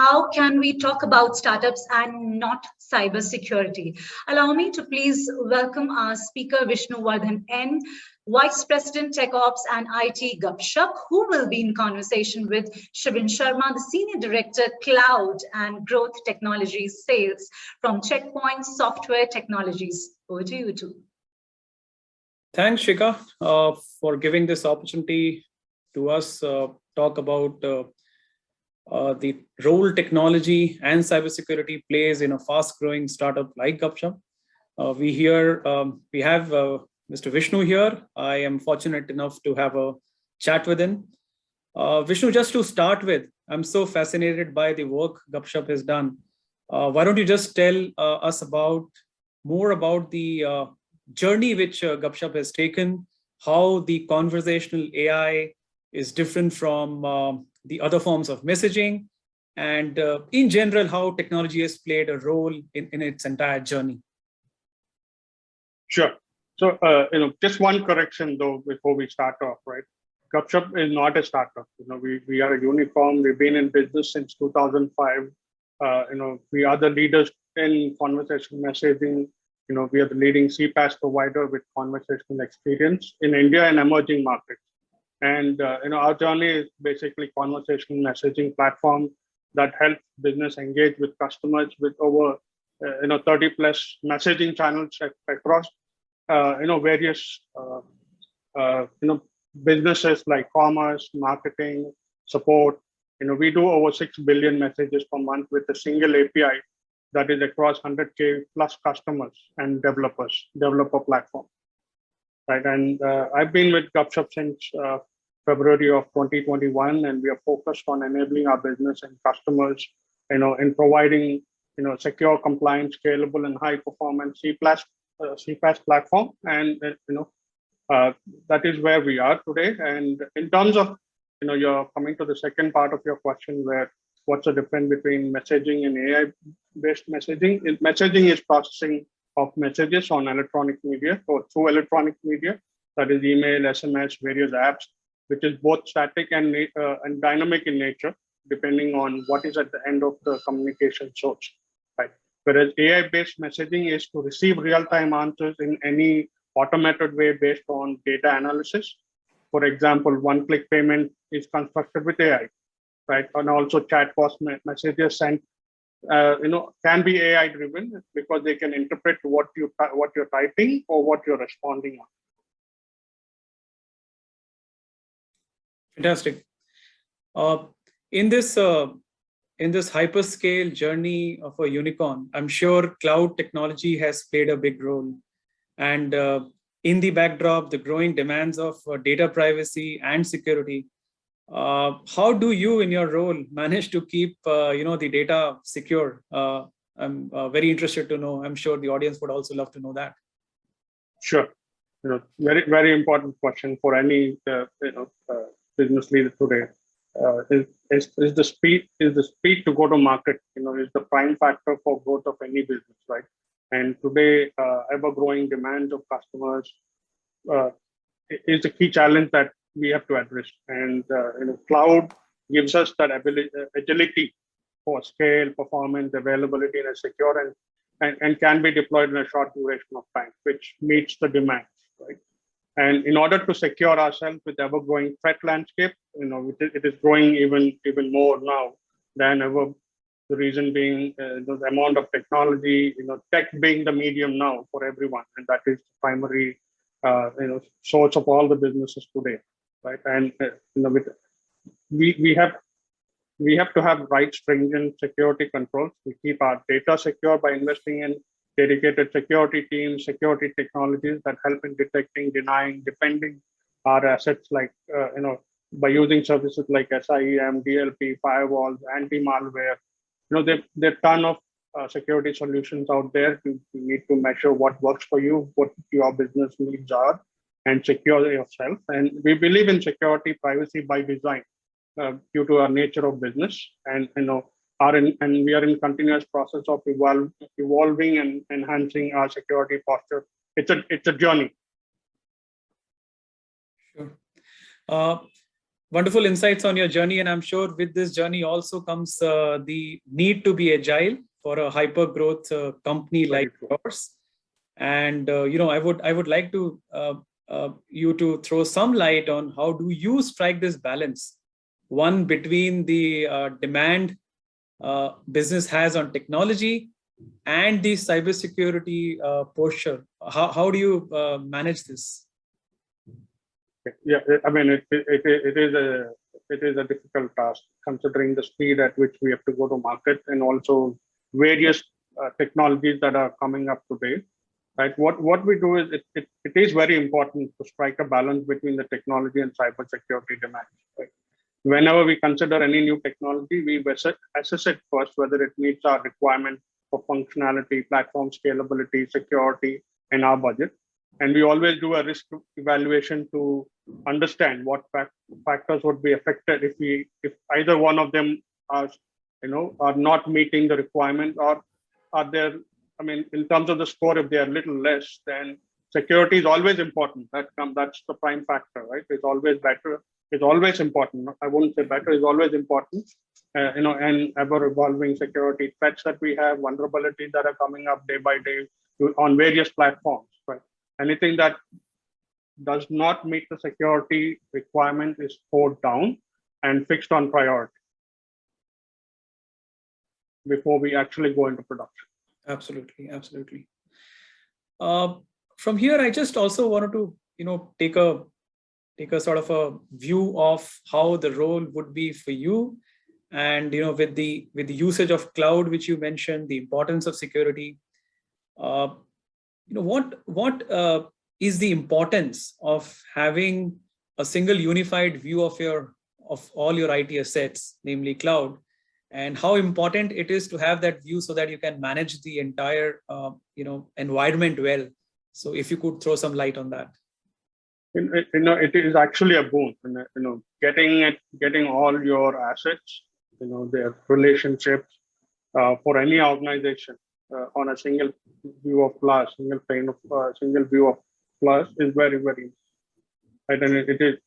how can we talk about startups and not cybersecurity? Allow me to please welcome our speaker, Vishnu Vardhan N, Vice President Tech Ops and IT Gupshop, who will be in conversation with Shivin Sharma, the Senior Director, Cloud and Growth Technologies Sales from Checkpoint Software Technologies. Over to you two. Thanks, Shika, for giving this opportunity to us talk about the role technology and cybersecurity plays in a fast-growing startup like Gupshop. We have Mr. Vishnu here. I am fortunate enough to have a chat with him. Vishnu, just to start with, I'm so fascinated by the work Gupshop has done. Why don't you just tell us more about the journey which Gupshop has taken, how the conversational AI is different from the other forms of messaging, and in general, how technology has played a role in its entire journey. Sure. So, just one correction though before we start off, right? Gupshop is not a startup. We are a unicorn. We've been in business since 2005. We are the leaders in conversational messaging. We are the leading CPaaS provider with conversational experience in India and emerging markets. And our journey is basically conversational messaging platform that helps business engage with customers with over 30 plus messaging channels across various businesses like commerce, marketing, support. We do over 6 billion messages per month with a single API that is across 100K plus customers and developer platform. Right, and I've been with Gupshop since February of 2021, and we are focused on enabling our business and customers, in providing, secure, compliant, scalable, and high-performance CPaaS platform, and that is where we are today. And in terms of, you're coming to the second part of your question, where what's the difference between messaging and AI-based messaging? Messaging is processing of messages on electronic media or through electronic media, that is email, SMS, various apps, which is both static and dynamic in nature, depending on what is at the end of the communication source. Right. Whereas AI-based messaging is to receive real-time answers in any automated way based on data analysis. For example, one-click payment is constructed with AI, right? And also chatbot messages sent can be AI driven because they can interpret what you're typing or what you're responding on. Fantastic. In this hyperscale journey of a unicorn, I'm sure cloud technology has played a big role. And in the backdrop, the growing demands of data privacy and security, how do you, in your role, manage to keep the data secure? I'm very interested to know. I'm sure the audience would also love to know that. Sure. Very, very important question for any business leader today. Is the speed to go to market? Is the prime factor for growth of any business, right? And today, ever-growing demands of customers is the key challenge that we have to address. And cloud gives us that agility for scale, performance, availability in a secure and can be deployed in a short duration of time, which meets the demands, right? And in order to secure ourselves with ever-growing threat landscape, it is growing even more now than ever. The reason being the amount of technology, tech being the medium now for everyone, and that is the primary source of all the businesses today, right? And we have to have right stringent security controls. We keep our data secure by investing in dedicated security teams, security technologies that help in detecting, denying, defending our assets, like by using services like SIEM, DLP, firewalls, anti-malware. There are a ton of security solutions out there. You need to measure what works for you, what your business needs are, and secure yourself. And we believe in security, privacy by design, due to our nature of business. And we are in continuous process of evolving and enhancing our security posture. It's a journey. Sure. Wonderful insights on your journey, and I'm sure with this journey also comes the need to be agile for a hyper growth company like yours. And I would like to you to throw some light on how do you strike this balance, one between the demand business has on technology and the cybersecurity posture. How do you manage this? Yeah, I mean, it is a difficult task considering the speed at which we have to go to market and also various technologies that are coming up today. Right. What we do is it is very important to strike a balance between the technology and cybersecurity demands. Right. Whenever we consider any new technology, we assess it first whether it meets our requirement for functionality, platform scalability, security, and our budget. And we always do a risk evaluation to understand what factors would be affected if either one of them are not meeting the requirement, or are there. I mean, in terms of the score, if they are little less, then security is always important. That's the prime factor, right? It's always better. It's always important. I wouldn't say better. It's always important. And ever evolving security threats that we have, vulnerabilities that are coming up day by day on various platforms, right? Anything that does not meet the security requirement is scored down and fixed on priority before we actually go into production. Absolutely, absolutely. From here, I just also wanted to, take a sort of a view of how the role would be for you, and with the usage of cloud, which you mentioned, the importance of security. What is the importance of having a single unified view of all your IT assets, namely cloud, and how important it is to have that view so that you can manage the entire environment well. So if you could throw some light on that. It is actually a boon. Getting all your assets, their relationships for any organization on a single view of plus, single view of plus is very, very. Right? And it is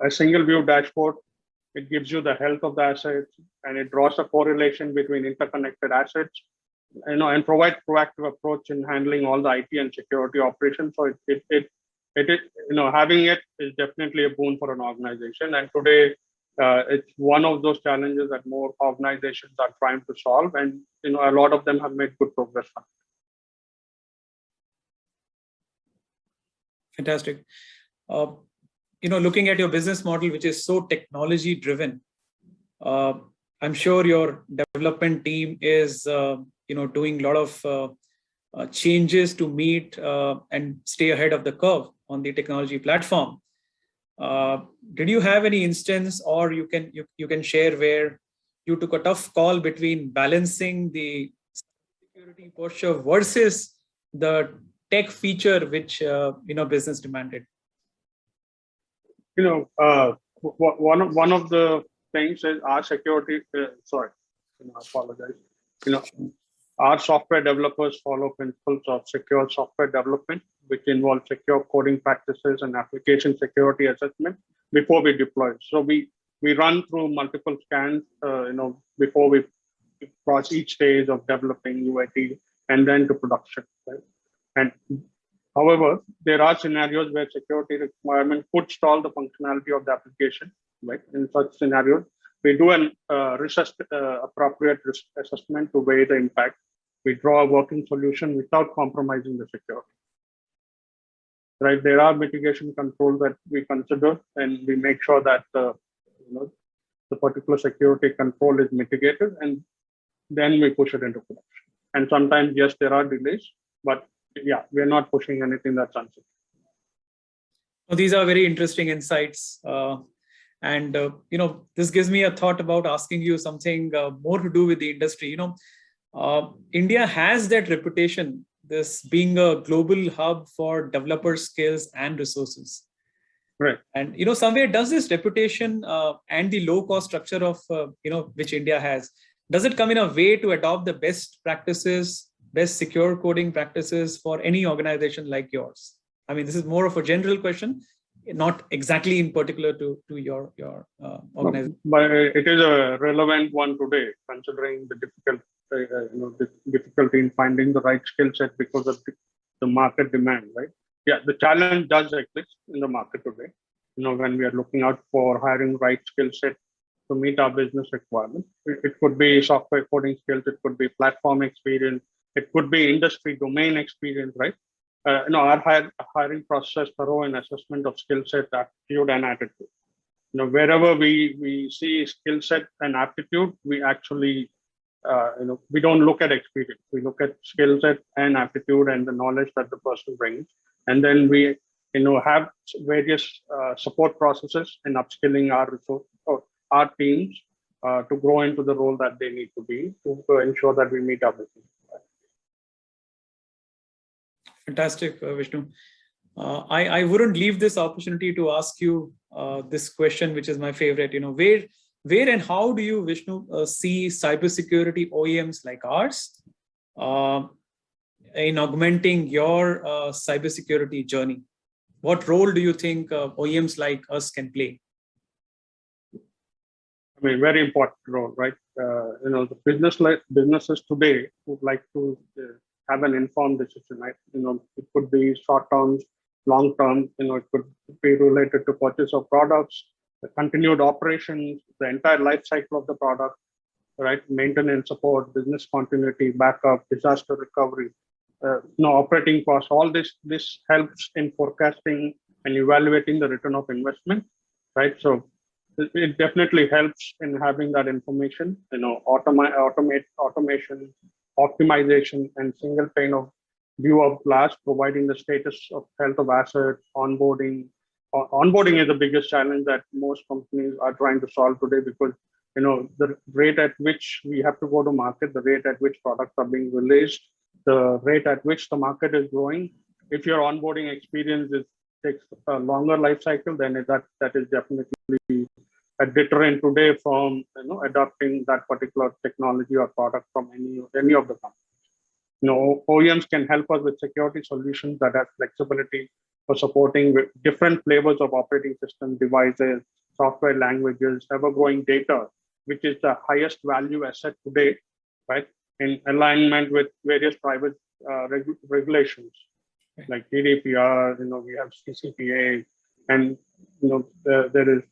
a single view dashboard. It gives you the health of the assets, and it draws a correlation between interconnected assets, and provides proactive approach in handling all the IT and security operations. So it is, having it is definitely a boon for an organization. And today, it's one of those challenges that more organizations are trying to solve, and a lot of them have made good progress on it. Fantastic. Looking at your business model, which is so technology driven, I'm sure your development team is, doing a lot of changes to meet and stay ahead of the curve on the technology platform. Did you have any instance, or you can share, where you took a tough call between balancing the security posture versus the tech feature which business demanded? One of the things is our security. I apologize. Our software developers follow principles of secure software development, which involve secure coding practices and application security assessment before we deploy. So we run through multiple scans, before we cross each stage of developing UAT and then to production. Right? And however, there are scenarios where security requirement could stall the functionality of the application. Right? In such scenarios, we do an appropriate risk assessment to weigh the impact. We draw a working solution without compromising the security. Right? There are mitigation controls that we consider, and we make sure that the particular security control is mitigated, and then we push it into production. And sometimes, yes, there are delays, but yeah, we're not pushing anything that's unsafe. Well, these are very interesting insights. And this gives me a thought about asking you something more to do with the industry. India has that reputation, this being a global hub for developer skills and resources. Right. And somewhere, does this reputation and the low cost structure of which India has, does it come in a way to adopt the best practices, best secure coding practices for any organization like yours? I mean, this is more of a general question, not exactly in particular to your organization? But it is a relevant one today, considering the the difficulty in finding the right skill set because of the market demand, right? Yeah, the challenge does exist in the market today. When we are looking out for hiring right skill set to meet our business requirements, it could be software coding skills, it could be platform experience, it could be industry domain experience, right? Our hiring process thorough an assessment of skill set, aptitude, and attitude. Wherever we see skill set and aptitude, we actually we don't look at experience. We look at skill set and aptitude and the knowledge that the person brings, and then we have various support processes in upskilling our resource or our teams to grow into the role that they need to be to ensure that we meet our business. Fantastic, Vishnu. I wouldn't leave this opportunity to ask you this question, which is my favorite. Where and how do you, Vishnu, see cybersecurity OEMs like ours in augmenting your cybersecurity journey? What role do you think OEMs like us can play? I mean, very important role, right? The businesses today would like to have an informed decision, right? It could be short term, long term. It could be related to purchase of products, the continued operations, the entire life cycle of the product, right? Maintenance, support, business continuity, backup, disaster recovery, operating costs. All this helps in forecasting and evaluating the return of investment, right? So it definitely helps in having that information. Automation, optimization, and single pane of view of glass, providing the status of health of assets, onboarding. Onboarding is the biggest challenge that most companies are trying to solve today because the rate at which we have to go to market, the rate at which products are being released, the rate at which the market is growing. If your onboarding experience takes a longer life cycle, then that is definitely a deterrent today from adopting that particular technology or product from any of the companies. OEMs can help us with security solutions that have flexibility for supporting with different flavors of operating system devices, software languages, ever-growing data, which is the highest value asset today, right? In alignment with various private regulations like GDPR, we have CCPA, and there is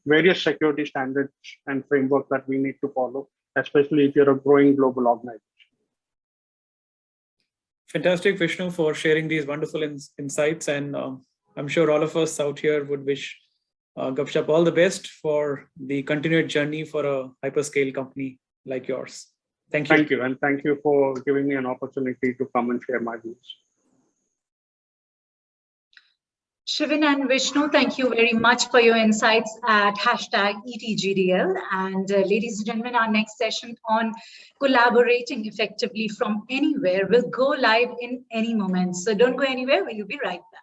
various security standards and frameworks that we need to follow, especially if you're a growing global organization. Fantastic, Vishnu, for sharing these wonderful insights. And I'm sure all of us out here would wish Gupshop all the best for the continued journey for a hyperscale company like yours. Thank you. Thank you. And thank you for giving me an opportunity to come and share my views. Shivin and Vishnu, thank you very much for your insights at #ETGDL. And ladies and gentlemen, our next session on collaborating effectively from anywhere will go live in any moment. So don't go anywhere. We'll be right back.